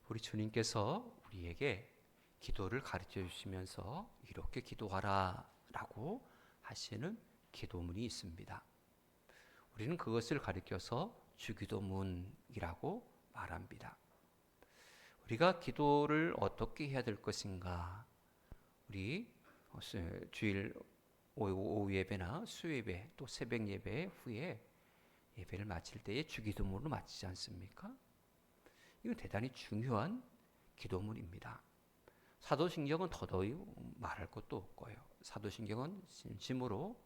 우리 주님께서 우리에게 기도를 가르쳐 주시면서 이렇게 기도하라 라고 하시는 기도문이 있습니다. 우리는 그것을 가리켜서 주기도문이라고 말합니다. 우리가 기도를 어떻게 해야 될 것인가? 우리 주일 오후 예배나 수요 예배 또 새벽 예배 후에 예배를 마칠 때에 주기도문으로 마치지 않습니까? 이건 대단히 중요한 기도문입니다. 사도신경은 더더욱 말할 것도 없고요. 사도신경은 진심으로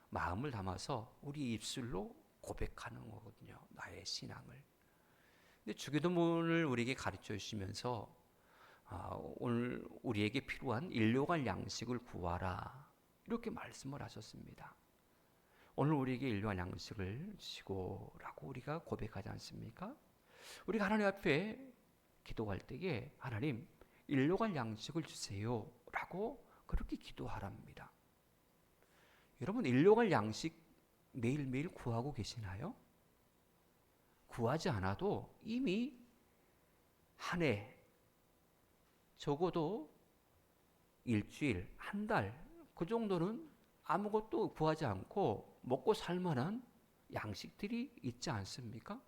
마음을 담아서 우리 입술로 고백하는 거거든요. 나의 신앙을. 근데 주기도문을 우리에게 가르쳐 주시면서 오늘 우리에게 필요한 일용할 양식을 구하라 이렇게 말씀을 하셨습니다. 오늘 우리에게 일용할 양식을 주시고라고 우리가 고백하지 않습니까? 우리가 하나님 앞에 기도할 때에 하나님 일용할 양식을 주세요라고 그렇게 기도하랍니다. 여러분 일용할 양식 매일매일 구하고 계시나요? 구하지 않아도 이미 한 해, 적어도 일주일, 한 달, 그 정도는 아무것도 구하지 않고 먹고 살 만한 양식들이 있지 않습니까?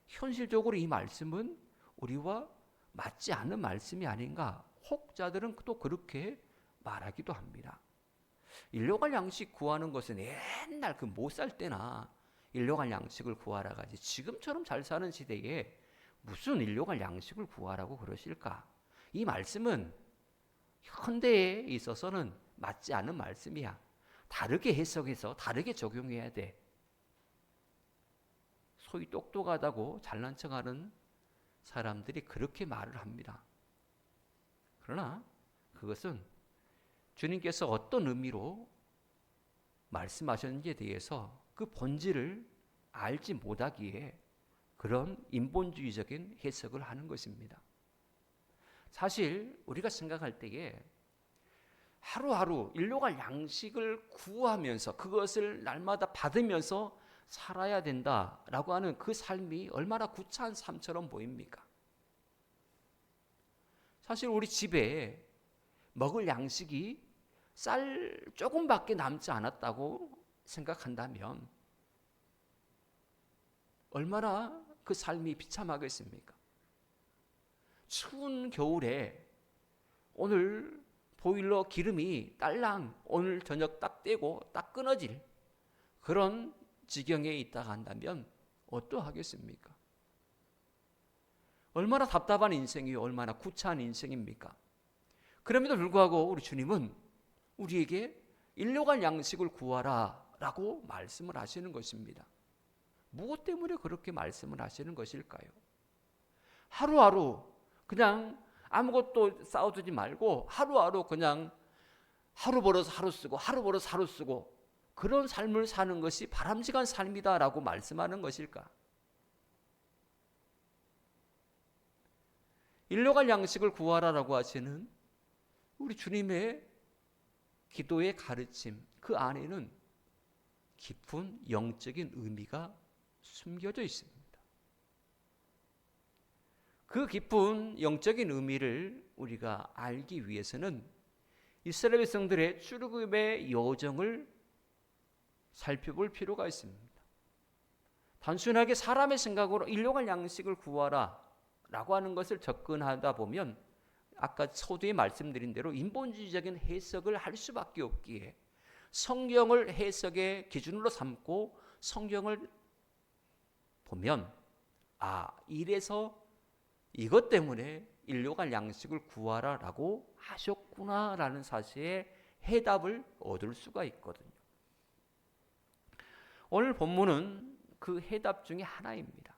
현실적으로 이 말씀은 우리와 맞지 않는 말씀이 아닌가, 혹자들은 또 그렇게 말하기도 합니다. 일용할 양식 구하는 것은 옛날 그 못 살 때나 일용할 양식을 구하라 가지 지금처럼 잘 사는 시대에 무슨 일용할 양식을 구하라고 그러실까? 이 말씀은 현대에 있어서는 맞지 않는 말씀이야. 다르게 해석해서 다르게 적용해야 돼. 소위 똑똑하다고 잘난 척하는 사람들이 그렇게 말을 합니다. 그러나 그것은 주님께서 어떤 의미로 말씀하셨는지에 대해서 그 본질을 알지 못하기에 그런 인본주의적인 해석을 하는 것입니다. 사실 우리가 생각할 때에 하루하루 일용할 양식을 구하면서 그것을 날마다 받으면서 살아야 된다라고 하는 그 삶이 얼마나 구차한 삶처럼 보입니까? 사실 우리 집에 먹을 양식이 쌀 조금밖에 남지 않았다고 생각한다면 얼마나 그 삶이 비참하겠습니까? 추운 겨울에 오늘 보일러 기름이 딸랑 오늘 저녁 딱 떼고 딱 끊어질 그런 지경에 있다가 한다면 어떠하겠습니까? 얼마나 답답한 인생이요, 얼마나 구차한 인생입니까? 그럼에도 불구하고 우리 주님은 우리에게 일용할 양식을 구하라 라고 말씀을 하시는 것입니다. 무엇 때문에 그렇게 말씀을 하시는 것일까요? 하루하루 그냥 아무것도 쌓아두지 말고 하루하루 그냥 하루 벌어서 하루 쓰고 하루 벌어서 하루 쓰고 그런 삶을 사는 것이 바람직한 삶이다라고 말씀하는 것일까? 일용할 양식을 구하라라고 하시는 우리 주님의 기도의 가르침, 그 안에는 깊은 영적인 의미가 숨겨져 있습니다. 그 깊은 영적인 의미를 우리가 알기 위해서는 이스라엘 백성들의 출애굽의 여정을 살펴볼 필요가 있습니다. 단순하게 사람의 생각으로 일용할 양식을 구하라 라고 하는 것을 접근하다 보면 아까 서두에 말씀드린 대로 인본주의적인 해석을 할 수밖에 없기에 성경을 해석의 기준으로 삼고 성경을 보면 이래서 이것 때문에 일용할 양식을 구하라라고 하셨구나라는 사실의 해답을 얻을 수가 있거든요. 오늘 본문은 그 해답 중에 하나입니다.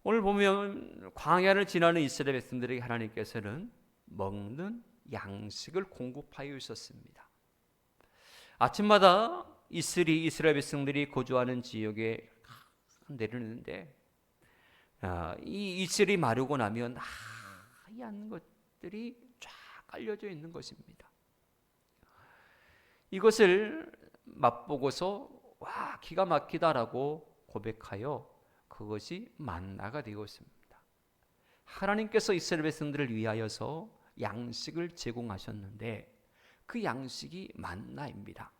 오늘 보면 광야를 지나는 이스라엘 백성들에게 하나님께서는 먹는 양식을 공급하여 있었습니다. 아침마다 이스라엘 백성들이 거주하는 지역에 내리는데 이 이슬이 마르고 나면 하얀 것들이 쫙 깔려져 있는 것입니다. 이것을 맛보고서 기가 막히다라고 고백하여 그것이 만나가 되고 있습니다. 하나님께서 이스라엘 백성들을 위하여서 양식을 제공하셨는데 그 양식이 만나입니다.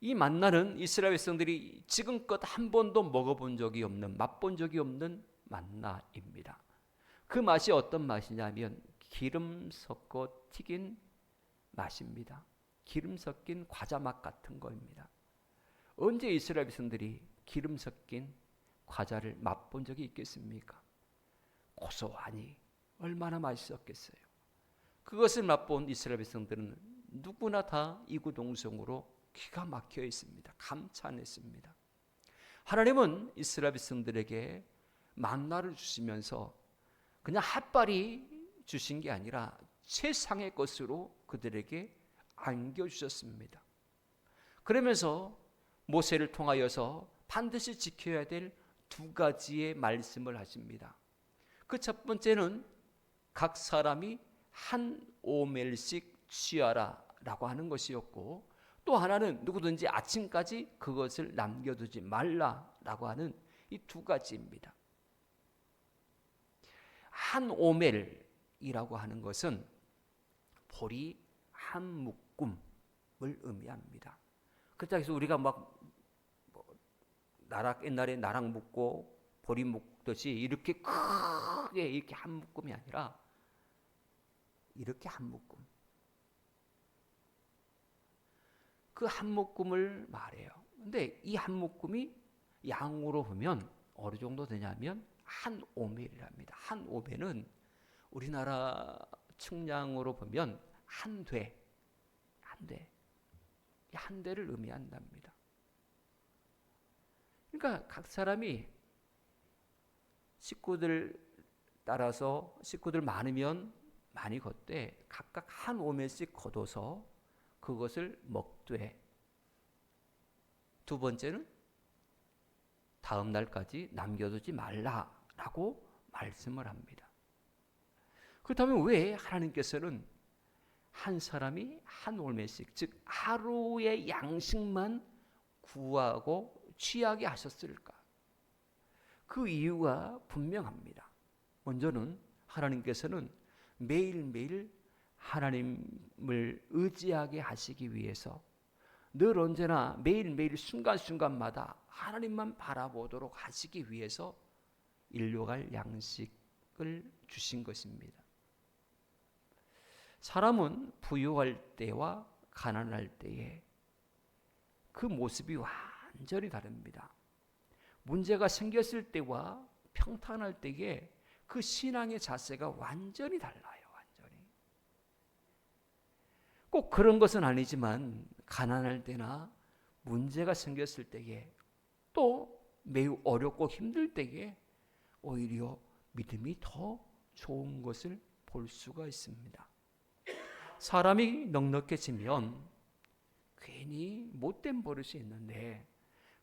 이 만나는 이스라엘 백성들이 지금껏 한 번도 먹어본 적이 없는, 맛본 적이 없는 만나입니다. 그 맛이 어떤 맛이냐면 기름 섞어 튀긴 맛입니다. 기름 섞인 과자 맛 같은 거입니다. 언제 이스라엘 백성들이 기름 섞인 과자를 맛본 적이 있겠습니까? 고소하니 얼마나 맛있었겠어요. 그것을 맛본 이스라엘 백성들은 누구나 다 이구동성으로 기가 막혀 있습니다. 감탄했습니다. 하나님은 이스라엘 백성들에게 만나를 주시면서 그냥 핫발이 주신 게 아니라 최상의 것으로 그들에게 안겨주셨습니다. 그러면서 모세를 통하여서 반드시 지켜야 될 두 가지의 말씀을 하십니다. 그 첫 번째는 각 사람이 한 오멜씩 취하라 라고 하는 것이었고, 또 하나는 누구든지 아침까지 그것을 남겨두지 말라라고 하는 이 두 가지입니다. 한 오멜이라고 하는 것은 보리 한 묶음을 의미합니다. 그렇다고 해서 우리가 막 옛날에 나락 묶고 보리 묶듯이 이렇게 크게 이렇게 한 묶음이 아니라 이렇게 한 묶음. 그 한 묶음을 말해요. 근데 이 한 묶음이 양으로 보면 어느 정도 되냐면 한 오멜이랍니다. 한 오멜은 우리나라 측량으로 보면 한 대, 한 대를 의미한답니다. 그러니까 각 사람이 식구들 따라서 식구들 많으면 많이 걷되 각각 한 오멜씩 걷어서 그것을 먹되, 두 번째는 다음 날까지 남겨두지 말라라고 말씀을 합니다. 그렇다면 왜 하나님께서는 한 사람이 한 오멜씩, 즉 하루의 양식만 구하고 취하게 하셨을까? 그 이유가 분명합니다. 먼저는 하나님께서는 매일매일 하나님을 의지하게 하시기 위해서 늘 언제나 매일매일 순간순간마다 하나님만 바라보도록 하시기 위해서 일용할 양식을 주신 것입니다. 사람은 부유할 때와 가난할 때에 그 모습이 완전히 다릅니다. 문제가 생겼을 때와 평탄할 때에 그 신앙의 자세가 완전히 달라요. 완전히. 꼭 그런 것은 아니지만 가난할 때나 문제가 생겼을 때에 또 매우 어렵고 힘들 때에 오히려 믿음이 더 좋은 것을 볼 수가 있습니다. 사람이 넉넉해지면 괜히 못된 버릇이 있는데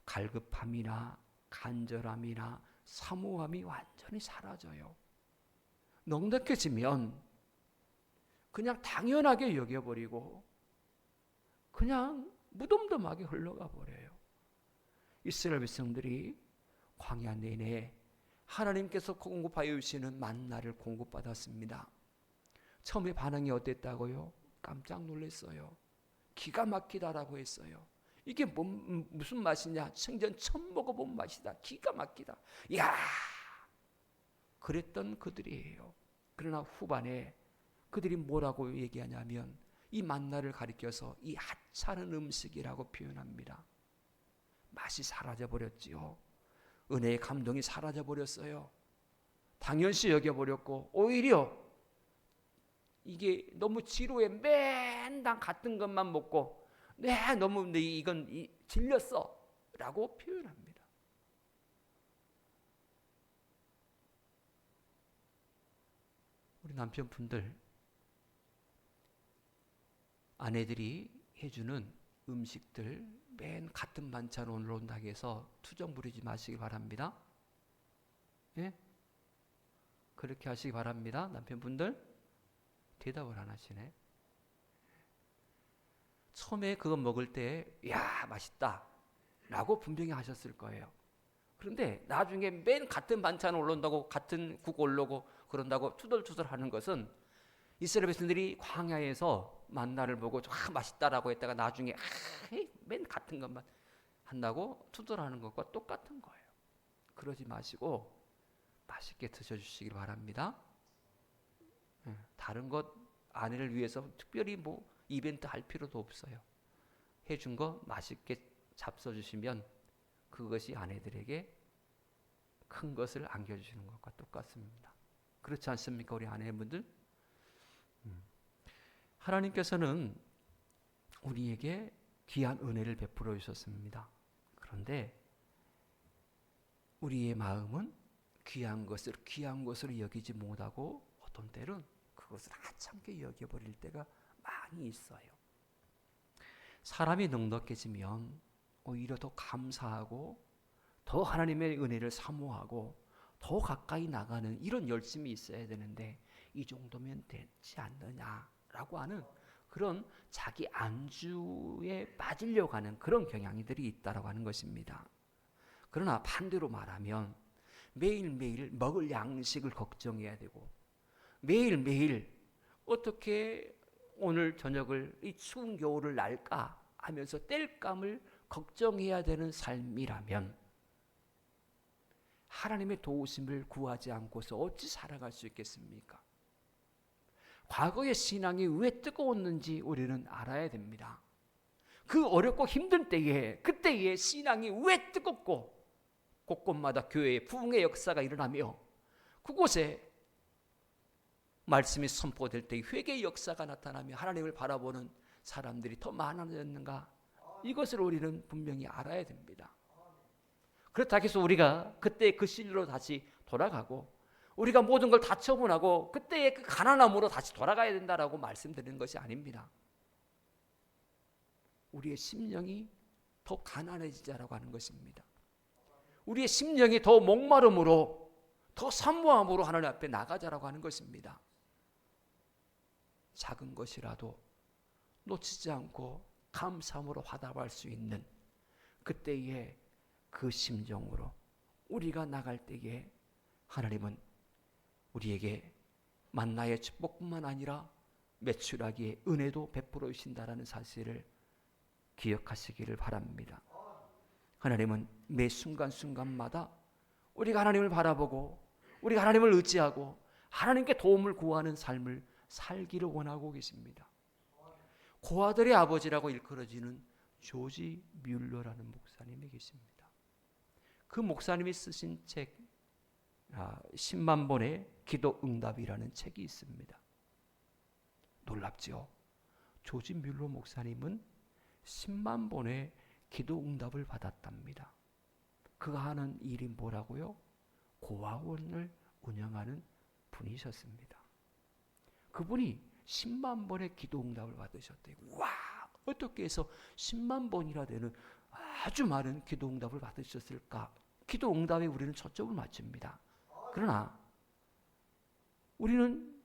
갈급함이나 간절함이나 사모함이 완전히 사라져요. 넉넉해지면 그냥 당연하게 여겨버리고 그냥 무덤덤하게 흘러가 버려요. 이스라엘 백성들이 광야 내내 하나님께서 공급하여 주시는 만나를 공급받았습니다. 처음에 반응이 어땠다고요? 깜짝 놀랐어요. 기가 막히다라고 했어요. 이게 무슨 맛이냐? 생전 처음 먹어본 맛이다. 기가 막히다. 이야! 그랬던 그들이에요. 그러나 후반에 그들이 뭐라고 얘기하냐면 이 만나를 가리켜서 이 하찮은 음식이라고 표현합니다. 맛이 사라져버렸지요. 은혜의 감동이 사라져버렸어요. 당연시 여겨버렸고 오히려 이게 너무 지루해. 맨날 같은 것만 먹고 너무 이건 질렸어 라고 표현합니다. 우리 남편분들, 아내들이 해주는 음식들 맨 같은 반찬 오늘 온다고 해서 투정 부리지 마시기 바랍니다. 예? 그렇게 하시기 바랍니다. 남편분들 대답을 안 하시네. 처음에 그거 먹을 때 야 맛있다 라고 분명히 하셨을 거예요. 그런데 나중에 맨 같은 반찬 올라온다고 같은 국 올라오고 그런다고 투덜투덜 하는 것은 이스라엘 백성들이 광야에서 만나를 보고 맛있다라고 했다가 나중에 맨 같은 것만 한다고 투덜하는 것과 똑같은 거예요. 그러지 마시고 맛있게 드셔주시기 바랍니다. 다른 것 아내를 위해서 특별히 뭐 이벤트 할 필요도 없어요. 해준 거 맛있게 잡숴주시면 그것이 아내들에게 큰 것을 안겨주시는 것과 똑같습니다. 그렇지 않습니까, 우리 아내분들? 하나님께서는 우리에게 귀한 은혜를 베풀어 주셨습니다. 그런데 우리의 마음은 귀한 것으로 여기지 못하고 어떤 때는 그것을 하찮게 여겨버릴 때가 많이 있어요. 사람이 넉넉해지면 오히려 더 감사하고 더 하나님의 은혜를 사모하고 더 가까이 나가는 이런 열심이 있어야 되는데 이 정도면 되지 않느냐라고 하는 그런 자기 안주에 빠지려고 하는 그런 경향들이 있다라고 하는 것입니다. 그러나 반대로 말하면 매일매일 먹을 양식을 걱정해야 되고 매일매일 어떻게 오늘 저녁을 이 추운 겨울을 날까 하면서 땔감을 걱정해야 되는 삶이라면 하나님의 도우심을 구하지 않고서 어찌 살아갈 수 있겠습니까? 과거의 신앙이 왜 뜨거웠는지 우리는 알아야 됩니다. 그 어렵고 힘든 때에 그때의 신앙이 왜 뜨겁고 곳곳마다 교회의 부흥의 역사가 일어나며 그곳에 말씀이 선포될 때 회개의 역사가 나타나며 하나님을 바라보는 사람들이 더 많아졌는가? 이것을 우리는 분명히 알아야 됩니다. 그렇다고 해서 우리가 그때 그 시리로 다시 돌아가고 우리가 모든 걸 다 처분하고 그때의 그 가난함으로 다시 돌아가야 된다라고 말씀드리는 것이 아닙니다. 우리의 심령이 더 가난해지자라고 하는 것입니다. 우리의 심령이 더 목마름으로 더 사모함으로 하나님 앞에 나가자라고 하는 것입니다. 작은 것이라도 놓치지 않고 감사함으로 화답할 수 있는 그때의 그 심정으로 우리가 나갈 때에 하나님은 우리에게 만나의 축복뿐만 아니라 메추라기의 은혜도 베풀어 주신다라는 사실을 기억하시기를 바랍니다. 하나님은 매 순간순간마다 우리가 하나님을 바라보고 우리가 하나님을 의지하고 하나님께 도움을 구하는 삶을 살기를 원하고 계십니다. 고아들의 아버지라고 일컬어지는 조지 뮬러라는 목사님이 계십니다. 그 목사님이 쓰신 책 10만 번의 기도 응답이라는 책이 있습니다. 놀랍죠? 조지 뮬러 목사님은 10만 번의 기도 응답을 받았답니다. 그가 하는 일이 뭐라고요? 고아원을 운영하는 분이셨습니다. 그분이 10만 번의 기도 응답을 받으셨대요. 와, 어떻게 해서 10만 번이나 되는 아주 많은 기도 응답을 받으셨을까? 기도 응답에 우리는 초점을 맞춥니다. 그러나 우리는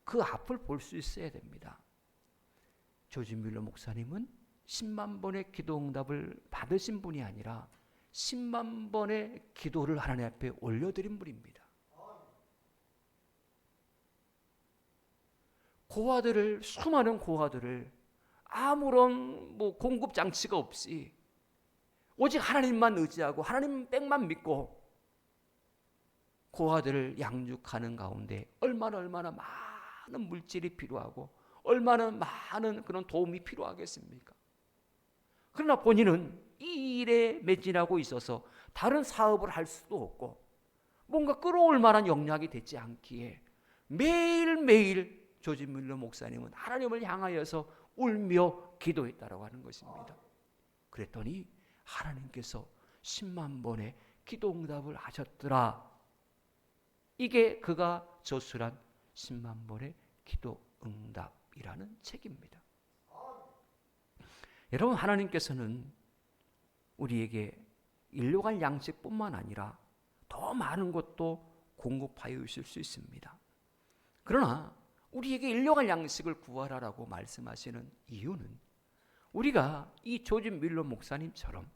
그 앞을 볼 수 있어야 됩니다. 조지 뮬러 목사님은 10만 번의 기도 응답을 받으신 분이 아니라 10만 번의 기도를 하나님 앞에 올려드린 분입니다. 수많은 고아들을 아무런 공급 장치가 없이 오직 하나님만 의지하고 하나님 백만 믿고 고아들을 양육하는 가운데 얼마나 많은 물질이 필요하고 얼마나 많은 그런 도움이 필요하겠습니까? 그러나 본인은 이 일에 매진하고 있어서 다른 사업을 할 수도 없고 뭔가 끌어올 만한 역량이 되지 않기에 매일매일 조지 뮬러 목사님은 하나님을 향하여서 울며 기도했다라고 하는 것입니다. 그랬더니 하나님께서 10만 번의 기도 응답을 하셨더라. 이게 그가 저술한 10만 번의 기도 응답이라는 책입니다. 여러분, 하나님께서는 우리에게 일용할 양식뿐만 아니라 더 많은 것도 공급하여 주실 수 있습니다. 그러나 우리에게 일용할 양식을 구하라라고 말씀하시는 이유는 우리가 이 조지 뮬러 목사님처럼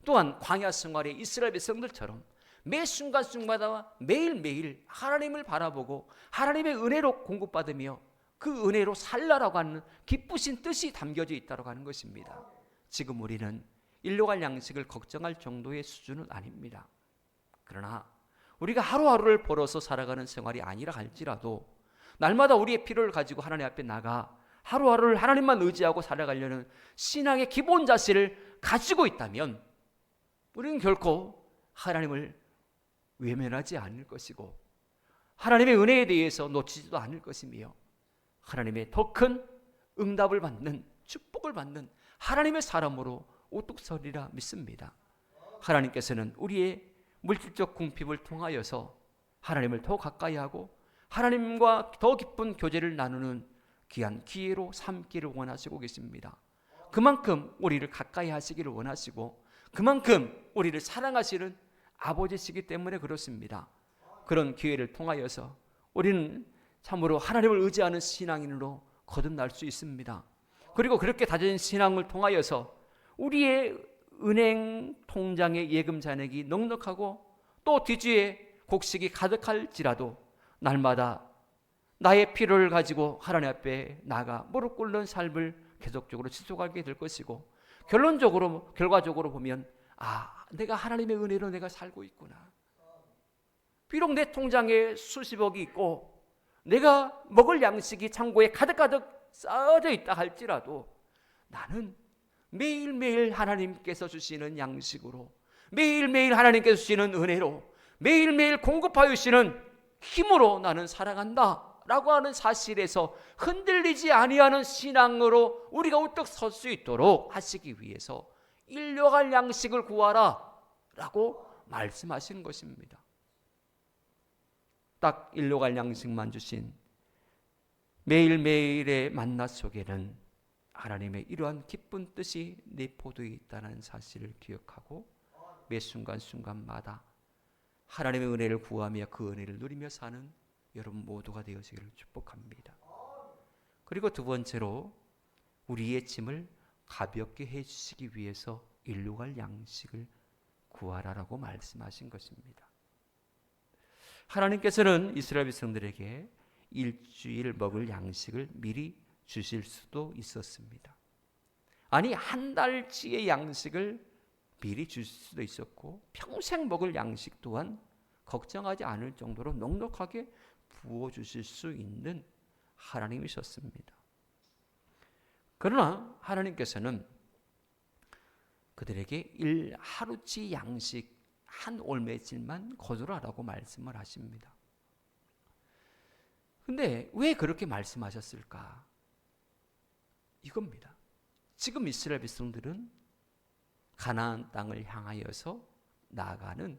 또한 광야 생활의 이스라엘 백성들처럼 매 순간순간마다 매일매일 하나님을 바라보고 하나님의 은혜로 공급받으며 그 은혜로 살라라고 하는 기쁘신 뜻이 담겨져 있다고 하는 것입니다. 지금 우리는 일용할 양식을 걱정할 정도의 수준은 아닙니다. 그러나 우리가 하루하루를 벌어서 살아가는 생활이 아니라 할지라도 날마다 우리의 필요를 가지고 하나님 앞에 나가 하루하루를 하나님만 의지하고 살아가려는 신앙의 기본 자세를 가지고 있다면 우리는 결코 하나님을 외면하지 않을 것이고 하나님의 은혜에 대해서 놓치지도 않을 것이며 하나님의 더 큰 응답을 받는 축복을 받는 하나님의 사람으로 우뚝 서리라 믿습니다. 하나님께서는 우리의 물질적 궁핍을 통하여서 하나님을 더 가까이 하고 하나님과 더 깊은 교제를 나누는 귀한 기회로 삼기를 원하시고 계십니다. 그만큼 우리를 가까이 하시기를 원하시고 그만큼 우리를 사랑하시는 아버지시기 때문에 그렇습니다. 그런 기회를 통하여서 우리는 참으로 하나님을 의지하는 신앙인으로 거듭날 수 있습니다. 그리고 그렇게 다져진 신앙을 통하여서 우리의 은행 통장의 예금 잔액이 넉넉하고 또 뒤주에 곡식이 가득할지라도 날마다 나의 필요를 가지고 하나님 앞에 나가 무릎 꿇는 삶을 계속적으로 지속하게 될 것이고 결과적으로 보면 내가 하나님의 은혜로 내가 살고 있구나. 비록 내 통장에 수십억이 있고 내가 먹을 양식이 창고에 가득가득 쌓여져 있다 할지라도 나는 매일매일 하나님께서 주시는 양식으로 매일매일 하나님께서 주시는 은혜로 매일매일 공급하여 주시는 힘으로 나는 살아간다 라고 하는 사실에서 흔들리지 아니하는 신앙으로 우리가 우뚝 설 수 있도록 하시기 위해서 일용할 양식을 구하라 라고 말씀하시는 것입니다. 딱 일용할 양식만 주신 매일매일의 만나 속에는 하나님의 이러한 기쁜 뜻이 내포되어 있다는 사실을 기억하고 매 순간순간마다 하나님의 은혜를 구하며 그 은혜를 누리며 사는 여러분 모두가 되어지기를 축복합니다. 그리고 두 번째로 우리의 짐을 가볍게 해주시기 위해서 일용할 양식을 구하라라고 말씀하신 것입니다. 하나님께서는 이스라엘 백성들에게 일주일 먹을 양식을 미리 주실 수도 있었습니다. 아니 한 달치의 양식을 미리 주실 수도 있었고 평생 먹을 양식 또한 걱정하지 않을 정도로 넉넉하게 부어주실 수 있는 하나님이셨습니다. 그러나 하나님께서는 그들에게 하루치 양식 한 올매질만 거두라라고 말씀을 하십니다. 근데 왜 그렇게 말씀하셨을까? 이겁니다. 지금 이스라엘 백성들은 가나안 땅을 향하여서 나아가는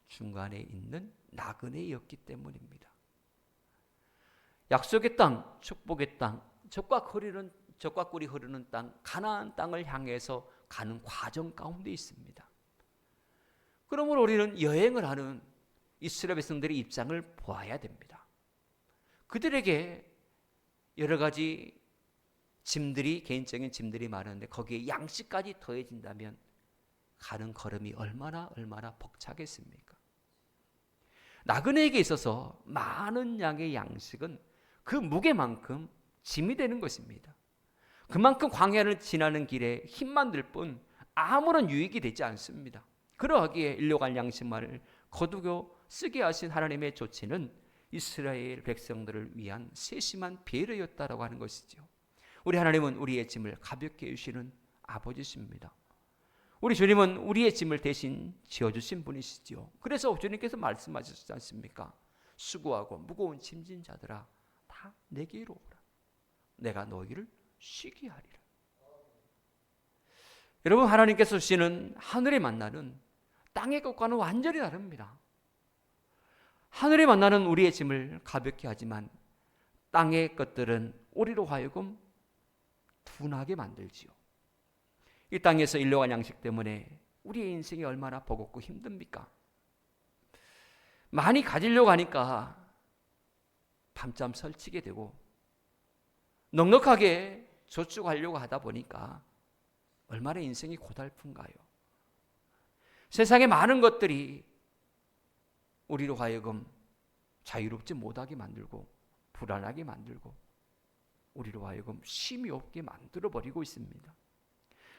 중간에 있는 나그네였기 때문입니다. 약속의 땅, 축복의 땅, 젖과 꿀이 흐르는 땅, 가나안 땅을 향해서 가는 과정 가운데 있습니다. 그러므로 우리는 여행을 하는 이스라엘 백성들의 입장을 보아야 됩니다. 그들에게 여러 가지 개인적인 짐들이 많은데 거기에 양식까지 더해진다면 가는 걸음이 얼마나 벅차겠습니까? 나그네에게 있어서 많은 양의 양식은 그 무게만큼 짐이 되는 것입니다. 그만큼 광야를 지나는 길에 힘만 들 뿐 아무런 유익이 되지 않습니다. 그러하기에 일용할 양식만을 거두고 쓰게 하신 하나님의 조치는 이스라엘 백성들을 위한 세심한 배려였다라고 하는 것이죠. 우리 하나님은 우리의 짐을 가볍게 해주시는 아버지십니다. 우리 주님은 우리의 짐을 대신 지어주신 분이시죠. 그래서 주님께서 말씀하셨지 않습니까? 수고하고 무거운 짐진 자들아 다 내게로 오라. 내가 너희를 쉬게 하리라. 여러분, 하나님께서 주시는 하늘의 만나는 땅의 것과는 완전히 다릅니다. 하늘의 만나는 우리의 짐을 가볍게 하지만 땅의 것들은 우리로 하여금 둔하게 만들지요. 이 땅에서 일용할 양식 때문에 우리의 인생이 얼마나 버겁고 힘듭니까? 많이 가지려고 하니까 밤잠 설치게 되고 넉넉하게 저축하려고 하다 보니까 얼마나 인생이 고달픈가요? 세상의 많은 것들이 우리로 하여금 자유롭지 못하게 만들고 불안하게 만들고 우리로 하여금 쉼이 없게 만들어버리고 있습니다.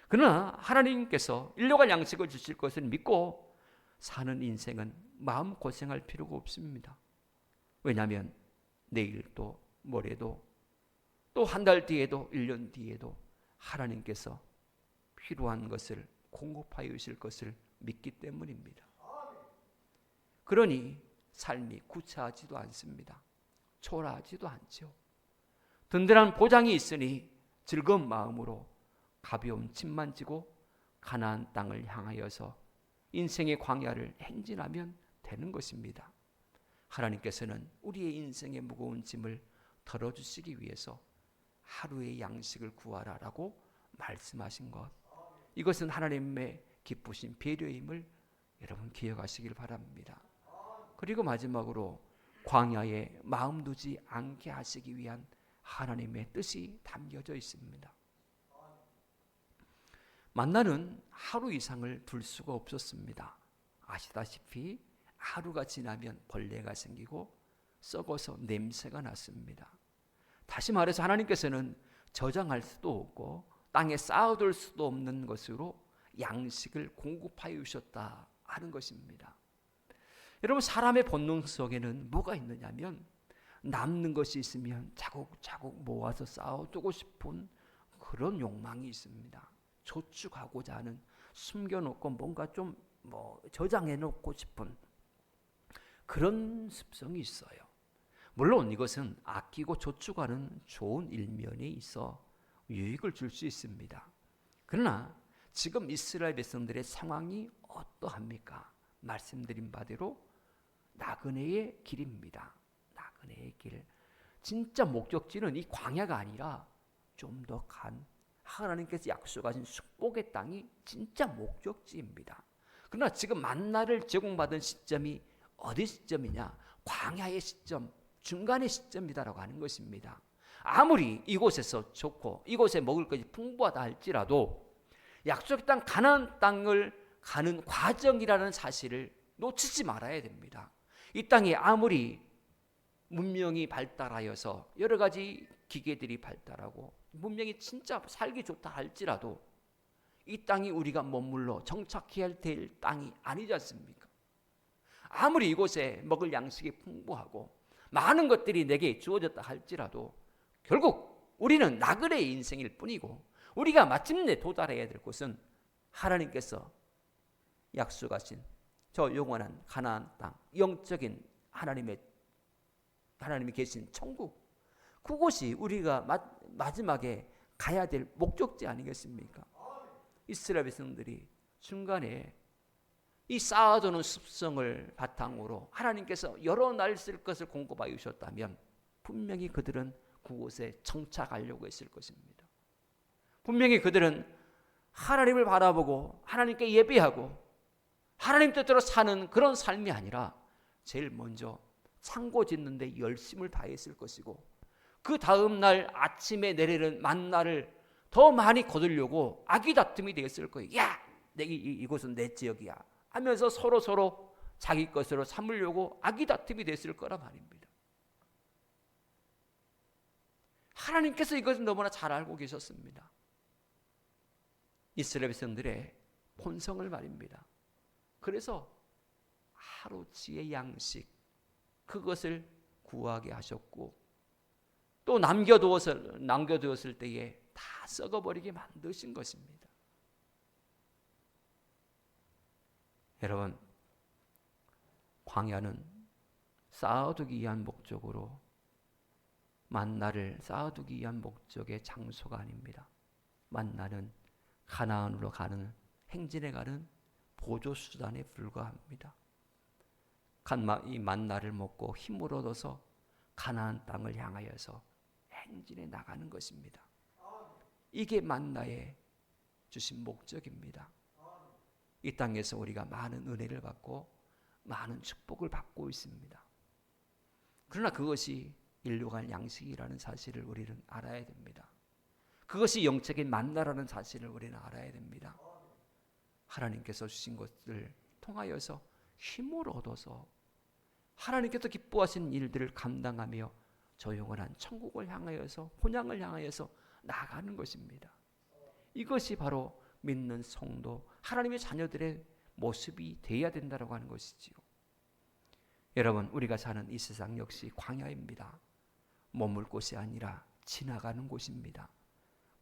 그러나 하나님께서 일용할 양식을 주실 것을 믿고 사는 인생은 마음고생할 필요가 없습니다. 왜냐하면 내일도 모레도 또 한 달 뒤에도 1년 뒤에도 하나님께서 필요한 것을 공급하여 주실 것을 믿기 때문입니다. 그러니 삶이 구차하지도 않습니다. 초라하지도 않죠. 든든한 보장이 있으니 즐거운 마음으로 가벼운 짐만 지고 가나안 땅을 향하여서 인생의 광야를 행진하면 되는 것입니다. 하나님께서는 우리의 인생의 무거운 짐을 덜어주시기 위해서 하루의 양식을 구하라라고 말씀하신 것, 이것은 하나님의 기쁘신 배려임을 여러분 기억하시길 바랍니다. 그리고 마지막으로 광야에 마음 두지 않게 하시기 위한 하나님의 뜻이 담겨져 있습니다. 만나는 하루 이상을 둘 수가 없었습니다. 아시다시피 하루가 지나면 벌레가 생기고 썩어서 냄새가 났습니다. 다시 말해서 하나님께서는 저장할 수도 없고 땅에 쌓아둘 수도 없는 것으로 양식을 공급하여 주셨다 하는 것입니다. 여러분, 사람의 본능 속에는 뭐가 있느냐면 남는 것이 있으면 차곡차곡 모아서 쌓아두고 싶은 그런 욕망이 있습니다. 저축하고자 하는, 숨겨놓고 뭔가 좀 저장해놓고 싶은 그런 습성이 있어요. 물론 이것은 아끼고 저축하는 좋은 일면에 있어 유익을 줄 수 있습니다. 그러나 지금 이스라엘 백성들의 상황이 어떠합니까? 말씀드린 바대로 나그네의 길입니다. 나그네의 길. 진짜 목적지는 이 광야가 아니라 좀 더 간 하나님께서 약속하신 축복의 땅이 진짜 목적지입니다. 그러나 지금 만나를 제공받은 시점이 어디 시점이냐? 광야의 시점, 중간의 시점이다라고 하는 것입니다. 아무리 이곳에서 좋고 이곳에 먹을 것이 풍부하다 할지라도 약속의 땅 가나안 땅을 가는 과정이라는 사실을 놓치지 말아야 됩니다. 이 땅이 아무리 문명이 발달하여서 여러 가지 기계들이 발달하고 문명이 진짜 살기 좋다 할지라도 이 땅이 우리가 머물러 정착해야 될 땅이 아니지 않습니까? 아무리 이곳에 먹을 양식이 풍부하고 많은 것들이 내게 주어졌다 할지라도 결국 우리는 나그네의 인생일 뿐이고 우리가 마침내 도달해야 될 곳은 하나님께서 약속하신 저 영원한 가나안 땅, 영적인 하나님이 계신 천국, 그곳이 우리가 마지막에 가야 될 목적지 아니겠습니까? 이스라엘 백성들이 중간에 이 쌓아두는 습성을 바탕으로 하나님께서 여러 날 쓸 것을 공급하여 주셨다면 분명히 그들은 그곳에 정착하려고 했을 것입니다. 분명히 그들은 하나님을 바라보고 하나님께 예배하고 하나님 뜻대로 사는 그런 삶이 아니라 제일 먼저 창고 짓는 데 열심을 다했을 것이고 그 다음 날 아침에 내리는 만나를 더 많이 거두려고 아기다툼이 되었을 거예요. 야, 이곳은 내 지역이야 하면서 서로 자기 것으로 삼으려고 아기다툼이 됐을 거란 말입니다. 하나님께서 이것을 너무나 잘 알고 계셨습니다. 이스라엘 백성들의 본성을 말입니다. 그래서 하루치의 양식, 그것을 구하게 하셨고 또 남겨두었을 때에 다 썩어버리게 만드신 것입니다. 여러분, 광야는 쌓아두기 위한 목적으로 만나를 쌓아두기 위한 목적의 장소가 아닙니다. 만나는 가나안으로 가는 행진에 가는 보조수단에 불과합니다. 이 만나를 먹고 힘을 얻어서 가나안 땅을 향하여서 행진에 나가는 것입니다. 이게 만나의 주신 목적입니다. 이 땅에서 우리가 많은 은혜를 받고 많은 축복을 받고 있습니다. 그러나 그것이 일용할 양식이라는 사실을 우리는 알아야 됩니다. 그것이 영적인 만나라는 사실을 우리는 알아야 됩니다. 하나님께서 주신 것을 통하여서 힘을 얻어서 하나님께서 기뻐하신 일들을 감당하며 저 영원한 천국을 향하여서 본향을 향하여서 나아가는 것입니다. 이것이 바로 믿는 성도, 하나님의 자녀들의 모습이 되어야 된다고 하는 것이지요. 여러분, 우리가 사는 이 세상 역시 광야입니다. 머물 곳이 아니라 지나가는 곳입니다.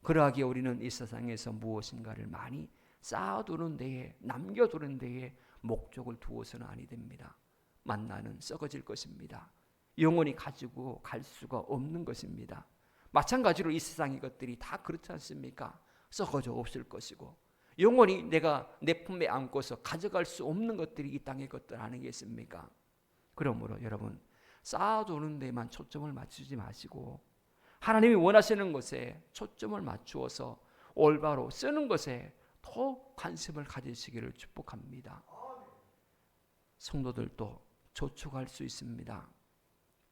그러하기에 우리는 이 세상에서 무엇인가를 많이 쌓아두는 데에, 남겨두는 데에 목적을 두어서는 아니 됩니다. 만나는 썩어질 것입니다. 영원히 가지고 갈 수가 없는 것입니다. 마찬가지로 이 세상의 것들이 다 그렇지 않습니까? 썩어져 없을 것이고 영원히 내가 내 품에 안고서 가져갈 수 없는 것들이 이 땅의 것들 아니겠습니까? 그러므로 여러분, 쌓아두는 데만 초점을 맞추지 마시고 하나님이 원하시는 것에 초점을 맞추어서 올바로 쓰는 것에 더 관심을 가지시기를 축복합니다. 성도들도 저축할 수 있습니다.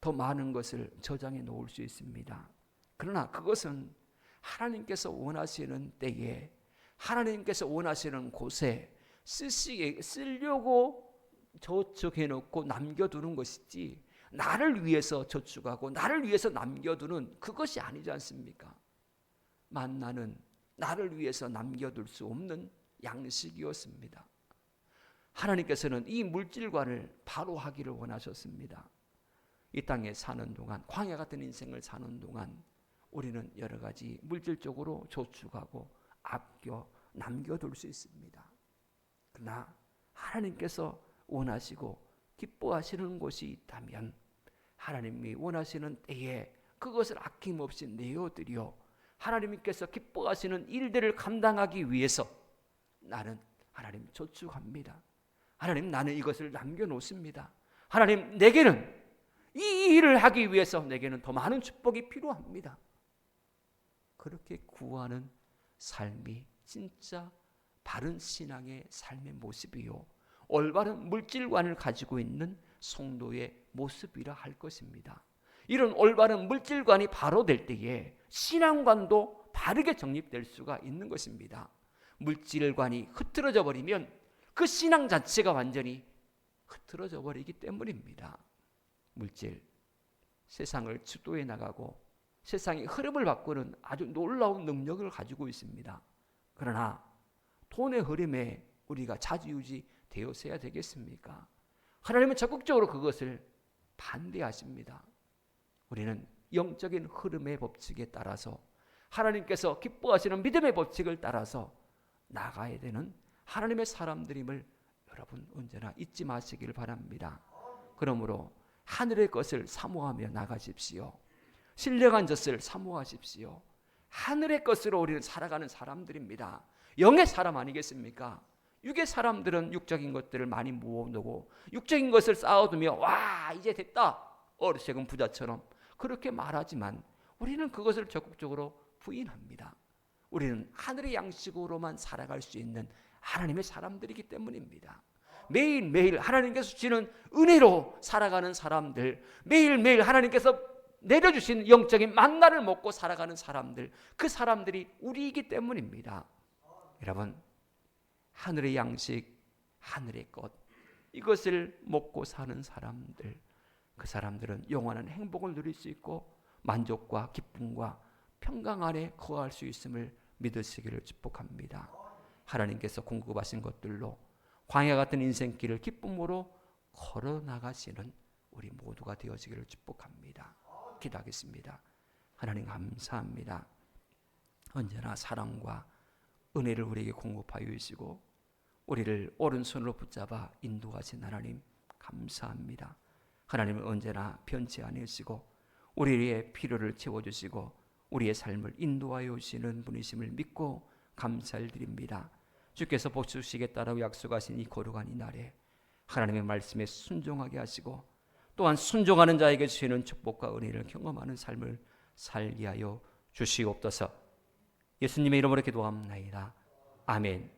더 많은 것을 저장해 놓을 수 있습니다. 그러나 그것은 하나님께서 원하시는 때에, 하나님께서 원하시는 곳에 쓰려고 저축해 놓고 남겨두는 것이지, 나를 위해서 저축하고 나를 위해서 남겨두는 그것이 아니지 않습니까? 만나는 나를 위해서 남겨둘 수 없는 양식이었습니다. 하나님께서는 이 물질관을 바로 하기를 원하셨습니다. 이 땅에 사는 동안, 광야 같은 인생을 사는 동안 우리는 여러 가지 물질적으로 저축하고 아껴 남겨둘 수 있습니다. 그러나 하나님께서 원하시고 기뻐하시는 것이 있다면 하나님이 원하시는 때에 그것을 아낌없이 내어드려 하나님께서 기뻐하시는 일들을 감당하기 위해서 나는 하나님 저축합니다. 하나님, 나는 이것을 남겨놓습니다. 하나님, 내게는 이 일을 하기 위해서 내게는 더 많은 축복이 필요합니다. 그렇게 구하는 삶이 진짜 바른 신앙의 삶의 모습이요, 올바른 물질관을 가지고 있는 성도의 모습이라 할 것입니다. 이런 올바른 물질관이 바로 될 때에 신앙관도 바르게 정립될 수가 있는 것입니다. 물질관이 흐트러져 버리면 그 신앙 자체가 완전히 흐트러져 버리기 때문입니다. 물질, 세상을 주도해 나가고 세상의 흐름을 바꾸는 아주 놀라운 능력을 가지고 있습니다. 그러나 돈의 흐름에 우리가 좌지우지 되어서야 되겠습니까? 하나님은 적극적으로 그것을 반대하십니다. 우리는 영적인 흐름의 법칙에 따라서, 하나님께서 기뻐하시는 믿음의 법칙을 따라서 나가야 되는 하나님의 사람들임을 여러분 언제나 잊지 마시길 바랍니다. 그러므로 하늘의 것을 사모하며 나가십시오. 신령한 젖을 사모하십시오. 하늘의 것으로 우리는 살아가는 사람들입니다. 영의 사람 아니겠습니까? 육의 사람들은 육적인 것들을 많이 모아두고 육적인 것을 쌓아두며 와, 이제 됐다, 어리석은 부자처럼 그렇게 말하지만 우리는 그것을 적극적으로 부인합니다. 우리는 하늘의 양식으로만 살아갈 수 있는 하나님의 사람들이기 때문입니다. 매일매일 하나님께서 주시는 은혜로 살아가는 사람들, 매일매일 하나님께서 내려주신 영적인 만나를 먹고 살아가는 사람들, 그 사람들이 우리이기 때문입니다. 여러분, 하늘의 양식, 하늘의 것, 이것을 먹고 사는 사람들, 그 사람들은 영원한 행복을 누릴 수 있고 만족과 기쁨과 평강 안에 거할 수 있음을 믿으시기를 축복합니다. 하나님께서 공급하신 것들로 광야 같은 인생길을 기쁨으로 걸어나가시는 우리 모두가 되어지기를 축복합니다. 기도하겠습니다. 하나님 감사합니다. 언제나 사랑과 은혜를 우리에게 공급하여 주시고 우리를 오른손으로 붙잡아 인도하신 하나님 감사합니다. 하나님은 언제나 변치 않으시고 우리의 필요를 채워주시고 우리의 삶을 인도하여 주시는 분이심을 믿고 감사를 드립니다. 주께서 복 주시겠다라고 약속하신 이 거룩한 이 날에 하나님의 말씀에 순종하게 하시고 또한 순종하는 자에게 주시는 축복과 은혜를 경험하는 삶을 살게 하여 주시옵소서. 예수님의 이름으로 기도합나이다. 아멘.